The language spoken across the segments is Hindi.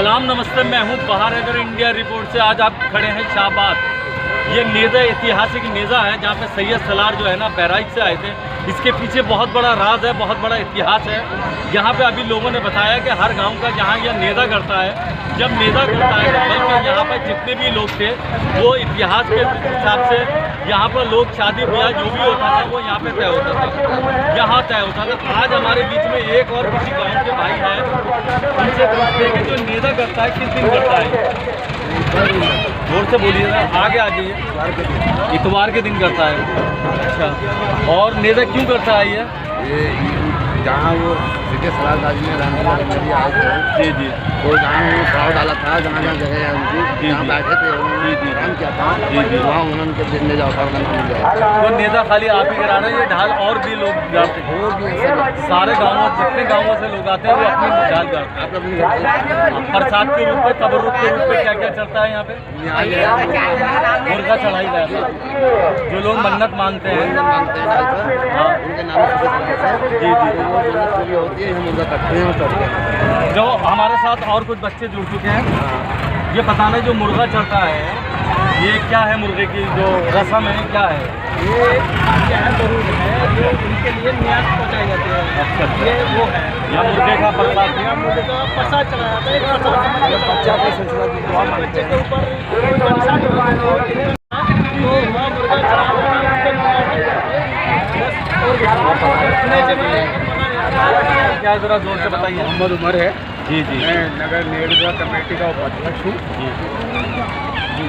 सलाम नमस्ते, मैं हूँ बहार हैदर इंडिया रिपोर्ट से। आज आप खड़े हैं शाहबाद। ये नेज़ा ऐतिहासिक नेज़ा है जहाँ पे सैयद सलार जो है ना बहराइच से आए थे। इसके पीछे बहुत बड़ा राज है, बहुत बड़ा इतिहास है। यहाँ पे अभी लोगों ने बताया कि हर गांव का जहाँ यह नेज़ा करता है, जब नेज़ा करता है बल्कि यहाँ पर जितने भी लोग थे वो इतिहास के हिसाब से यहाँ पर लोग शादी ब्याह जो भी होता था वो यहाँ पे तय होता था, यहाँ तय होता था। आज हमारे बीच में एक और किसी गाँव के भाई हैं, उनसे पूछते हैं कि जो नेज़ा करता है किस दिन करता है। जोर से बोलिए ना, आगे आ जाइए। इतवार के दिन करता है। अच्छा, और नेज़ा क्यों करता है ये जहाँ वो सीधे सलार गाजी में रहने आए थे जी जी, और जहाँ उन्होंने पड़ाव डाला था, जहाँ जहाँ जगह है उनकी, जहाँ बैठे थे उन्होंने काम किया था जी, वहाँ उन्होंने के नेज़ा उतार का नाम दिया। तो नेज़ा खाली आप ही करा रहे हैं, ये ढाल और भी लोग जाते हैं? और भी ऐसे सारे गाँवों जितने गाँवों से लोग आते हैं वो अपनी ढाल करते हैं। प्रसाद के रूप में, तबरुक के रूप में क्या क्या चलता है यहाँ पे? मुर्गा चढ़ाई जाता है। जो लोग मन्नत मांगते हैं उनके नाम से जी जी पूरी होती है, हम उनका करते हैं और चढ़ते हैं। जो हमारे साथ और कुछ बच्चे जुड़ चुके हैं, ये बताना जो मुर्गा चढ़ता है ये क्या है? मुर्गे की जो रस्म है क्या है? ये क्या है, जरूर है जो उनके लिए न्याज पहुँचाई जाती है। अच्छा, ये वो है या मुर्गे का प्रसाद? या मुर्गे का प्रसाद चढ़ाया जाता है। एक प्रसाद बच्चा को सिलसिला बच्चे के ऊपर प्रसाद तो वहाँ मुर्गा चढ़ाया क्या जरा जोर से बताइए। मोहम्मद उमर है जी जी, मैं नगर नेड़गा कमेटी का उपाध्यक्ष हूँ जी जी।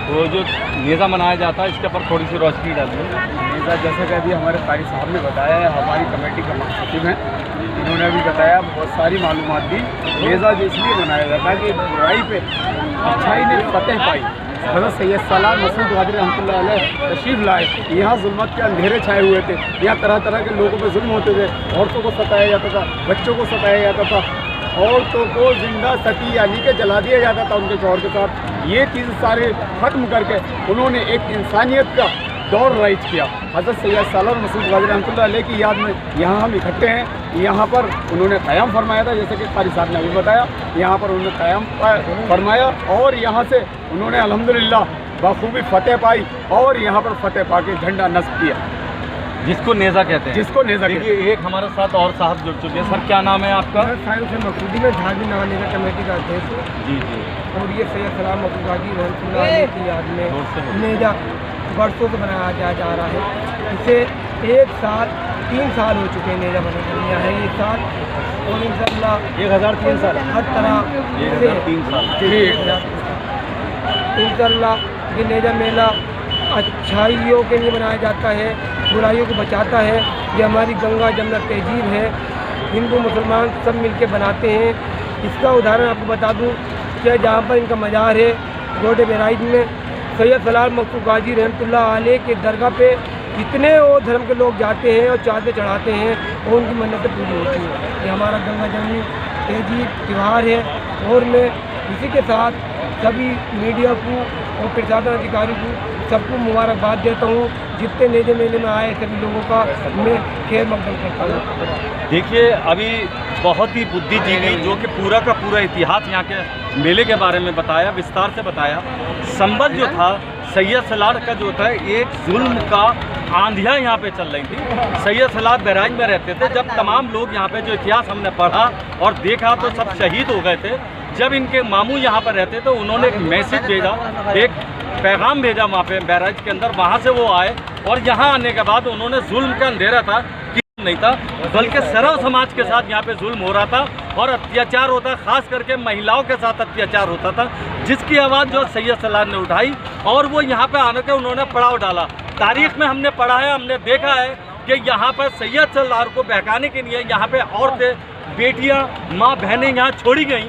वो जो नेज़ा मनाया जाता है इसके ऊपर थोड़ी सी रोशनी डालिए। नेज़ा जैसा कि अभी हमारे कारी साहब ने बताया है, हमारी कमेटी का महासचिव हैं, इन्होंने अभी बताया, बहुत सारी मालूमात दी। नेज़ा जो इसलिए मनाया जाता है कि बुराई पे अच्छाई ने फतेह पाई। हज़रत सैयद सलार मसूद गाजी रहमतुल्लाह अलैह तशरीफ़ लाए। यहाँ जुल्मत के अंधेरे छाए हुए थे, यहाँ तरह तरह के लोगों पे जुल्म होते थे। औरतों को सताया जाता था, बच्चों को सताया जाता था, औरतों को जिंदा सती यानी के जला दिया जाता था उनके शौहर के साथ। ये चीज़ सारे ख़त्म करके उन्होंने एक इंसानियत का दौर राइज किया। हज़रत सैयद सलार मसूद गाजी रहमतुल्लाह अलैह की याद में यहाँ हम इकट्ठे हैं। यहाँ पर उन्होंने क़याम फरमाया था, जैसे कि कारी साहब ने अभी बताया। यहाँ पर उन्होंने क़याम फरमाया और यहाँ से उन्होंने अल्हम्दुलिल्लाह बखूबी फतेह पाई और यहाँ पर फतेह पा के झंडा नस्ब किया, जिसको नेज़ा कहते हैं। जिसको नेज़ा कहते हैं। देखिए, एक हमारे साथ और साहब जुड़ चुके हैं। सर क्या नाम है आपका? मकसूदी में झारखंड नगर निगम कमेटी का अध्यक्ष जी जी, और ये सैयद सलार मसूद गाजी रहमतुल्लाह अलैह की याद में नेज़ा बरसों से बनाया जा रहा है। इसे 3 साल हो चुके हैं नेज़ा बनाया है ये साल, और इंशाअल्लाह 1003 साल हर तरह से 1003 साल इंशाअल्लाह ये नेज़ा मेला अच्छाइयों के लिए बनाया जाता है, बुराइयों को बचाता है। ये हमारी गंगा जमुना तहजीब है, हिंदू मुसलमान सब मिलके बनाते हैं। इसका उदाहरण आपको बता दूं कि जहाँ पर इनका मज़ार है गोडे बहराइच में, सैयद सलार मसूद गाजी रहमतुल्लाह अलैह के दरगाह पे जितने और धर्म के लोग जाते हैं और चादर चढ़ाते हैं और उनकी मन्नतें पूरी होती हैं। ये हमारा गंगा जमुनी तहजीब त्यौहार है। और मैं इसी के साथ सभी मीडिया को और प्रशासन अधिकारी को सबको मुबारकबाद देता हूँ। जितने नेज़े मेले में आए सभी लोगों का मैं खैर मकदम करता हूँ। देखिए, अभी बहुत ही बुद्धिजीवी जो कि पूरा का पूरा इतिहास यहाँ के मेले के बारे में बताया, विस्तार से बताया। संबल जो था सैयद सलार का जो था, एक जुल्म का आंधियाँ यहाँ पे चल रही थी। सैयद सलार बहराइच में रहते थे। जब तमाम लोग यहाँ पे जो इतिहास हमने पढ़ा और देखा तो सब शहीद हो गए थे। जब इनके मामू यहाँ पर रहते तो उन्होंने एक मैसेज भेजा, एक पैगाम भेजा वहाँ पे बहराइच के अंदर। वहाँ से वो आए और यहाँ आने के बाद उन्होंने जुल्म का अंधेरा था कि नहीं था, बल्कि सर्व समाज के साथ यहाँ पे जुल्म हो रहा था और अत्याचार होता, खास करके महिलाओं के साथ अत्याचार होता था, जिसकी आवाज़ जो सैयद सलार ने उठाई और वो यहाँ पे आने के उन्होंने पड़ाव डाला। तारीख में हमने पढ़ा है, हमने देखा है कि यहाँ पर सैयद सलार को बहकाने के लिए यहाँ पे औरतें, बेटियाँ, माँ बहनें यहाँ छोड़ी गई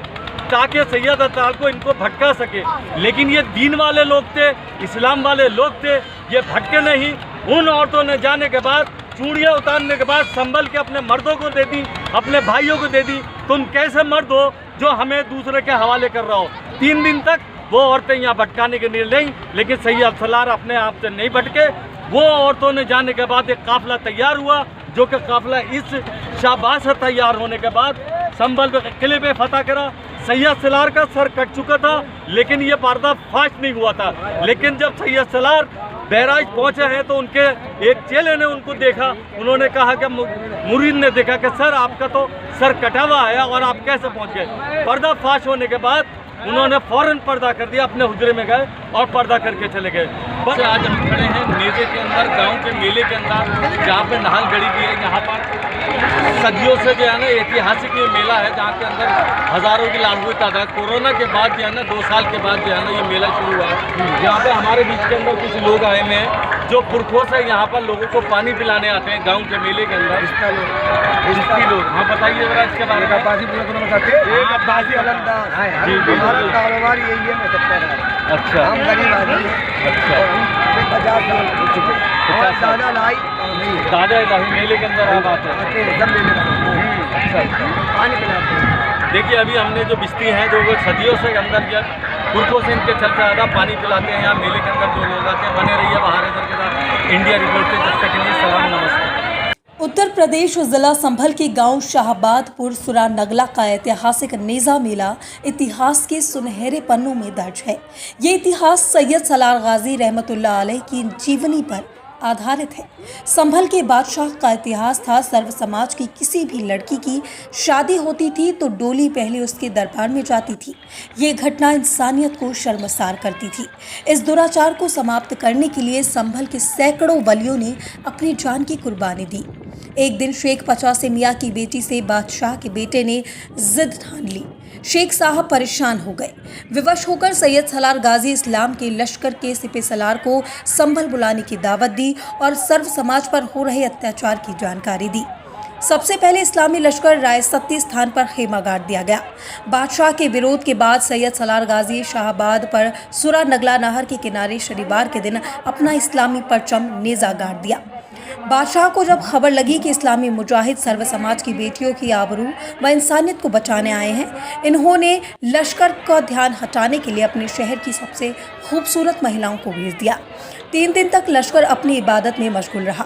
ताकि सैयद सलार को इनको भटका सके। लेकिन ये दीन वाले लोग थे, इस्लाम वाले लोग थे, ये भटके नहीं। उन औरतों ने जाने के बाद, चूड़ियाँ उतारने के बाद संभल के अपने मर्दों को दे दी, अपने भाइयों को दे दी। तुम कैसे मर्द हो जो हमें दूसरे के हवाले कर रहा हो? 3 दिन तक वो औरतें यहाँ भटकाने के लिए नहीं, लेकिन सैयद सलार अपने आप से नहीं भटके। वो औरतों ने जाने के बाद एक काफिला तैयार हुआ, जो कि काफिला इस शाहबाद से तैयार होने के बाद संभल किले पे फतह करा, सैयद सलार का सर कट चुका था, लेकिन ये पर्दाफाश नहीं हुआ था। लेकिन जब सैयद सलार बहराइच पहुंचे हैं तो उनके एक चेले ने उनको देखा, उन्होंने कहा कि मुरीद ने देखा कि सर आपका तो सर कटा हुआ है और आप कैसे पहुंच गए। पर्दाफाश होने के बाद उन्होंने फौरन पर्दा कर दिया, अपने हुजरे में गए और पर्दा करके चले गए। बस आज हम खड़े हैं नेज़े के अंदर, गांव के मेले के अंदर, जहाँ पे नहाल गढ़ी भी है। यहाँ पर सदियों से जो है ना ऐतिहासिक ये मेला है, जहाँ के अंदर हज़ारों की लाखों की तादाद। कोरोना के बाद जो है ना 2 साल के बाद जो है ना ये मेला शुरू हुआ है। यहाँ पे हमारे बीच के अंदर कुछ लोग आए हुए हैं जो पुरखों से यहाँ पर लोगों को पानी पिलाने आते हैं गाँव के मेले के अंदर। लोग हाँ बताइए जरा इसके बारे में। हमारा कारोबार यही है, मैं सबका रहा। अच्छा, हम गरीब आदमी हैं। अच्छा, 50 साल हो चुके और दादा लाई नहीं है। दादा इलाही मेले के अंदर आप आते हैं। आते हैं, सब मेले में अच्छा, पानी पिलाते हैं। देखिए अभी हमने जो बिस्ती हैं जो वो सदियों से अंदर जब पुरखों से इनके चलते ज़्यादा पानी पिलाते हैं यहाँ मेले के अंदर जो लोग आते हैं। बने रहिए बाहर इधर के साथ इंडिया रिपोर्ट से, जब तक के लिए सलाम, नमस्ते। उत्तर प्रदेश जिला संभल के गांव शाहबादपुर सुरा नगला का ऐतिहासिक नेज़ा मेला इतिहास के सुनहरे पन्नों में दर्ज है। ये इतिहास सैयद सलार गाजी रहमतुल्लाह अलैह की जीवनी पर आधारित है। संभल के बादशाह का इतिहास था, सर्व समाज की किसी भी लड़की की शादी होती थी तो डोली पहले उसके दरबार में जाती थी। ये घटना इंसानियत को शर्मसार करती थी। इस दुराचार को समाप्त करने के लिए संभल के सैकड़ों वलियों ने अपनी जान की कुर्बानी दी। एक दिन शेख 50 मियाँ की बेटी से बादशाह के बेटे ने जिद ठान ली। शेख साहब परेशान हो गए। विवश होकर सैयद सलार गाजी इस्लाम के लश्कर के सिपह सलार को संभल बुलाने की दावत दी और सर्व समाज पर हो रहे अत्याचार की जानकारी दी। सबसे पहले इस्लामी लश्कर रायसत्ती स्थान पर खेमा गाड़ दिया गया। बादशाह के विरोध के बाद सैयद सलार गाजी शाहबाद पर सुरा नगला नहर के किनारे शनिवार के दिन अपना इस्लामी परचम नेज़ा गाड़ दिया। बादशाह को जब खबर लगी कि इस्लामी मुजाहिद सर्व समाज की बेटियों की आबरू व इंसानियत को बचाने आए हैं, इन्होंने लश्कर का ध्यान हटाने के लिए अपने शहर की सबसे खूबसूरत महिलाओं को भेज दिया। 3 दिन तक लश्कर अपनी इबादत में मशगूल रहा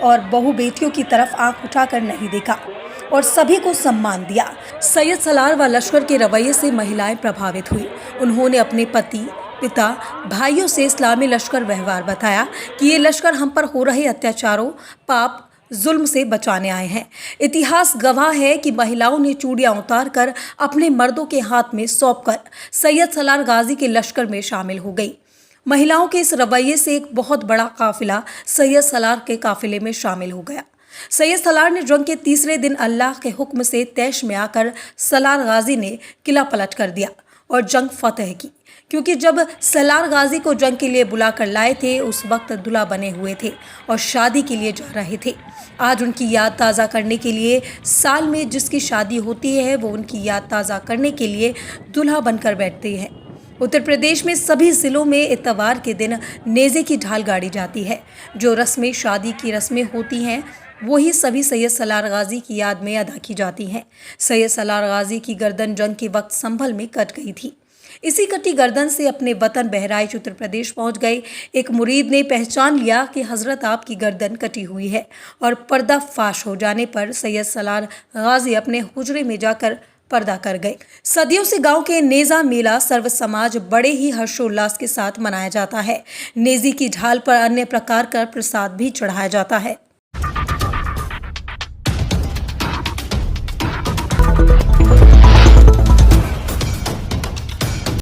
और बहू बेटियों की तरफ आंख उठाकर नहीं देखा और सभी को सम्मान दिया। सैयद सलार व लश्कर के रवैये से महिलाएं प्रभावित हुई। उन्होंने अपने पति, पिता, भाइयों से इस्लामी लश्कर व्यवहार बताया कि ये लश्कर हम पर हो रहे अत्याचारों, पाप, जुल्म से बचाने आए हैं। इतिहास गवाह है कि महिलाओं ने चूड़ियां उतार कर अपने मर्दों के हाथ में सौंपकर सैयद सलार गाजी के लश्कर में शामिल हो गई। महिलाओं के इस रवैये से एक बहुत बड़ा काफिला सैयद सलार के काफिले में शामिल हो गया। सैयद सलार ने जंग के तीसरे दिन अल्लाह के हुक्म से तैश में आकर सलार गाजी ने किला पलट कर दिया और जंग फतेह की। क्योंकि जब सलार गाजी को जंग के लिए बुला कर लाए थे, उस वक्त दूल्हा बने हुए थे और शादी के लिए जा रहे थे। आज उनकी याद ताज़ा करने के लिए साल में जिसकी शादी होती है वो उनकी याद ताज़ा करने के लिए दूल्हा बनकर बैठते हैं। उत्तर प्रदेश में सभी ज़िलों में इतवार के दिन नेज़े की ढाल गाड़ी जाती है। जो रस्में शादी की रस्में होती हैं वही सभी सैयद सलार गाजी की याद में अदा की जाती हैं। सैयद सलार गाजी की गर्दन जंग के वक्त संभल में कट गई थी। इसी कटी गर्दन से अपने वतन बहराइच उत्तर प्रदेश पहुंच गए एक मुरीद ने पहचान लिया कि हजरत आपकी गर्दन कटी हुई है और पर्दा फाश हो जाने पर सैयद सलार गाजी अपने हुजरे में जाकर पर्दा कर गए। सदियों से गांव के नेज़ा मेला सर्व समाज बड़े ही हर्षोल्लास के साथ मनाया जाता है। नेज़ी की ढाल पर अन्य प्रकार का प्रसाद भी चढ़ाया जाता है।